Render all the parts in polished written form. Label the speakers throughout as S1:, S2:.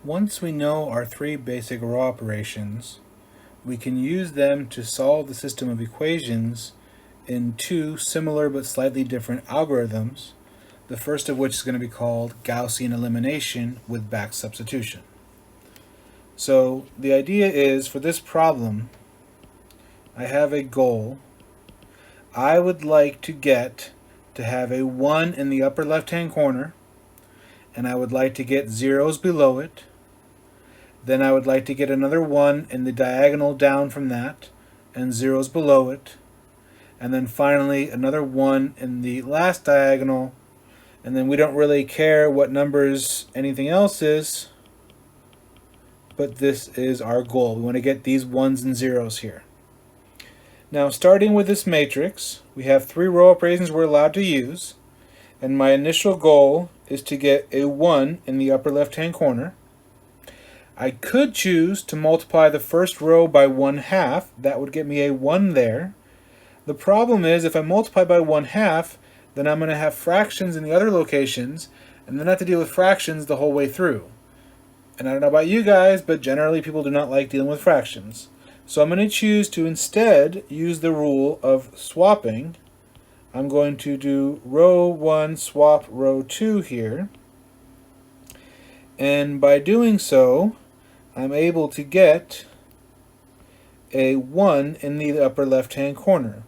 S1: Once we know our three basic row operations, we can use them to solve the system of equations in two similar but slightly different algorithms, the first of which is going to be called Gaussian elimination with back substitution. So the idea is, for this problem, I have a goal. I would like to get to have a 1 in the upper left-hand corner, and I would like to get zeros below it. Then I would like to get another 1 in the diagonal down from that, and zeros below it. And then finally another 1 in the last diagonal, and then we don't really care what numbers anything else is, but this is our goal. We want to get these 1s and zeros here. Now, starting with this matrix, we have three row operations we're allowed to use, and my initial goal is to get a 1 in the upper left-hand corner. I could choose to multiply the first row by 1/2. That would get me a 1 there. The problem is, if I multiply by 1/2, then I'm going to have fractions in the other locations, and then I have to deal with fractions the whole way through. And I don't know about you guys, but generally people do not like dealing with fractions. So I'm going to choose to instead use the rule of swapping. I'm going to do row 1 swap row 2 here. And by doing so, I'm able to get a 1 in the upper left-hand corner.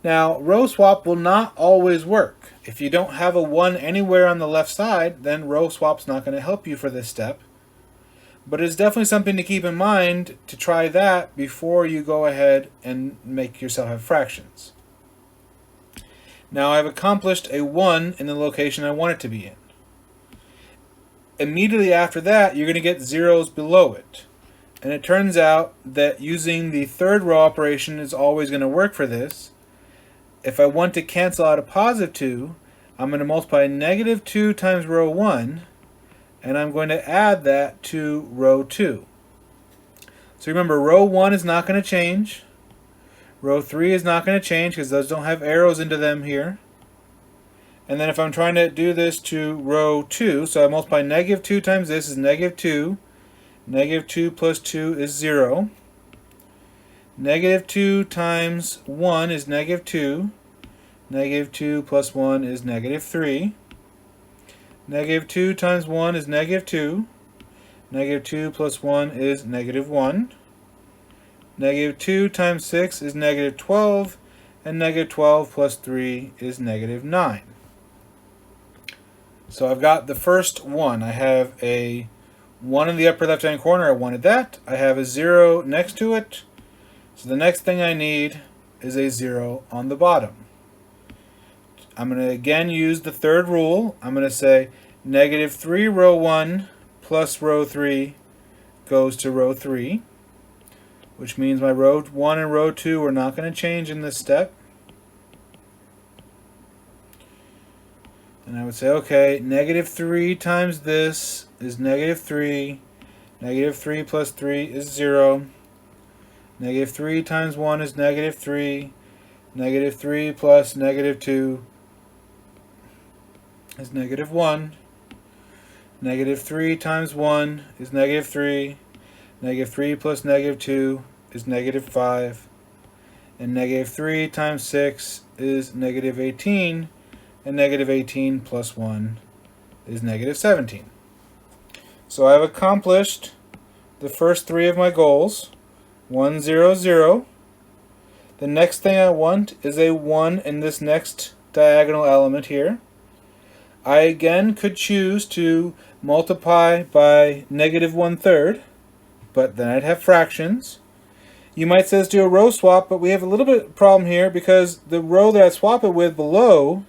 S1: Now, row swap will not always work. If you don't have a 1 anywhere on the left side, then row swap's not going to help you for this step. But it's definitely something to keep in mind to try that before you go ahead and make yourself have fractions. Now I've accomplished a 1 in the location I want it to be in. Immediately after that, you're going to get zeros below it. And it turns out that using the third row operation is always going to work for this. If I want to cancel out a positive 2, I'm going to multiply -2 times row 1, and I'm going to add that to row 2. So remember, row 1 is not going to change. Row 3 is not going to change because those don't have arrows into them here. And then if I'm trying to do this to row 2, so I multiply -2 times this is -2. -2 plus 2 is 0. -2 times 1 is -2. -2 plus 1 is -3. -2 times 1 is -2. -2 plus 1 is -1. -2 times 6 is -12. And -12 plus 3 is -9. So I've got the first one. I have a 1 in the upper left-hand corner. I wanted that. I have a 0 next to it. So the next thing I need is a 0 on the bottom. I'm going to again use the third rule. I'm going to say -3 row 1 plus row 3 goes to row 3, which means my row 1 and row 2 are not going to change in this step. And I would say, okay, -3 times this is -3. -3 plus 3 is 0. -3 times 1 is -3. -3 plus -2 is -1. -3 times 1 is -3. -3 plus -2 is -5. And -3 times 6 is -18. And -18 plus 1 is -17. So I've accomplished the first three of my goals. 1, 0, 0. The next thing I want is a 1 in this next diagonal element here. I again could choose to multiply by -1/3, but then I'd have fractions. You might say let's do a row swap, but we have a little bit of problem here because the row that I swap it with below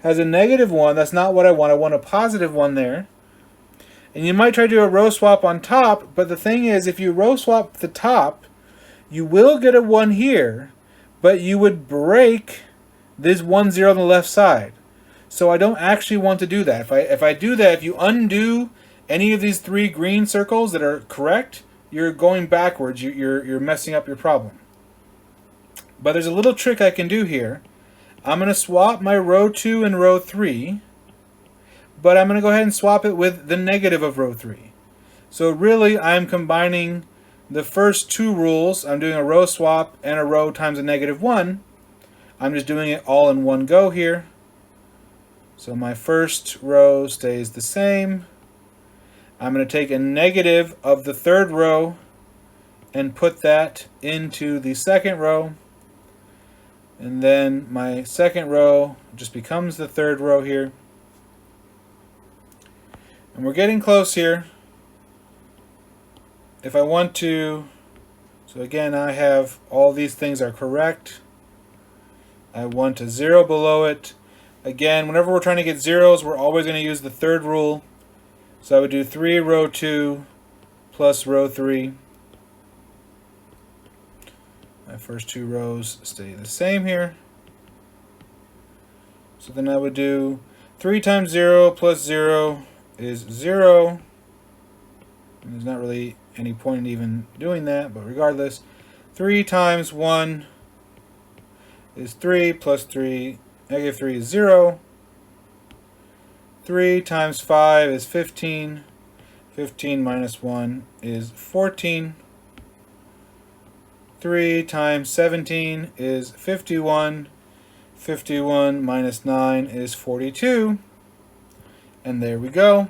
S1: has a -1. That's not what I want. I want a positive 1 there. And you might try to do a row swap on top, but the thing is, if you row swap the top, you will get a 1 here, but you would break this 1, 0 on the left side. So I don't actually want to do that. If I do that, if you undo any of these three green circles that are correct, you're going backwards. You're messing up your problem. But there's a little trick I can do here. I'm going to swap my row 2 and row 3, but I'm going to go ahead and swap it with the negative of row 3. So really, I'm combining the first two rules. I'm doing a row swap and a row times a negative 1. I'm just doing it all in one go here. So my first row stays the same. I'm going to take a negative of the third row and put that into the second row. And then my second row just becomes the third row here. And we're getting close here. If I want to, so again, I have all these things are correct. I want a 0 below it. Again, whenever we're trying to get zeros, we're always going to use the third rule. So I would do 3 row 2 plus row 3. My first two rows stay the same here. So then I would do 3 times 0 plus 0 is 0. And there's not really any point in even doing that, but regardless, 3 times 1 is 3 plus 3, negative 3 is 0. 3 times 5 is 15. 15 minus 1 is 14. 3 times 17 is 51. 51 minus 9 is 42. And there we go.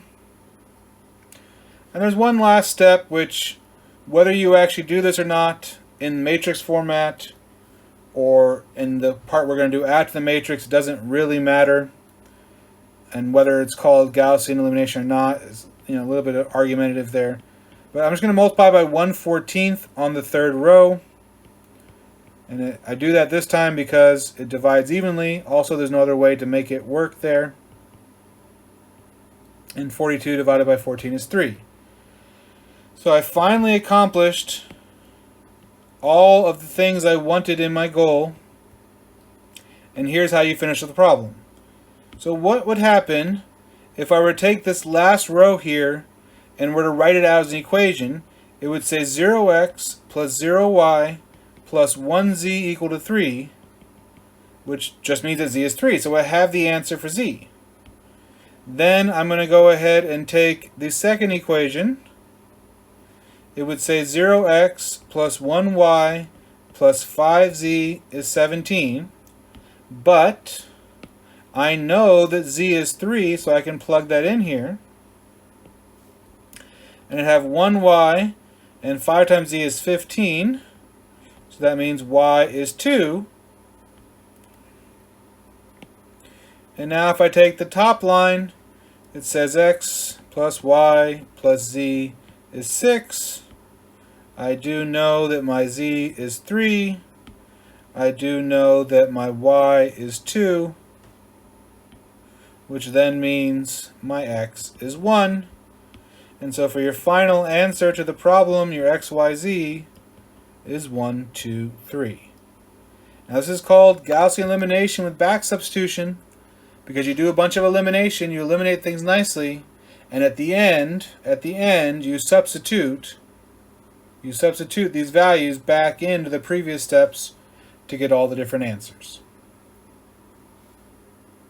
S1: And there's one last step, which whether you actually do this or not in matrix format or in the part we're going to do after the matrix doesn't really matter. And whether it's called Gaussian elimination or not is a little bit of argumentative there. But I'm just going to multiply by 1/14 on the third row. And I do that this time because it divides evenly. Also, there's no other way to make it work there. And 42 divided by 14 is 3. So I finally accomplished all of the things I wanted in my goal. And here's how you finish the problem. So what would happen if I were to take this last row here and were to write it out as an equation? It would say 0x plus 0y plus 1z equal to 3, which just means that z is 3. So I have the answer for z. Then I'm going to go ahead and take the second equation. It would say 0x plus 1y plus 5z is 17. But I know that z is 3, so I can plug that in here. And I have 1y, and 5 times z is 15. So that means y is 2. And now if I take the top line, it says x plus y plus z is 6. I do know that my z is 3. I do know that my y is 2, which then means my x is 1. And so for your final answer to the problem, your x, y, z is 1, 2, 3. Now this is called Gaussian elimination with back substitution, because you do a bunch of elimination, you eliminate things nicely, and at the end you substitute these values back into the previous steps to get all the different answers.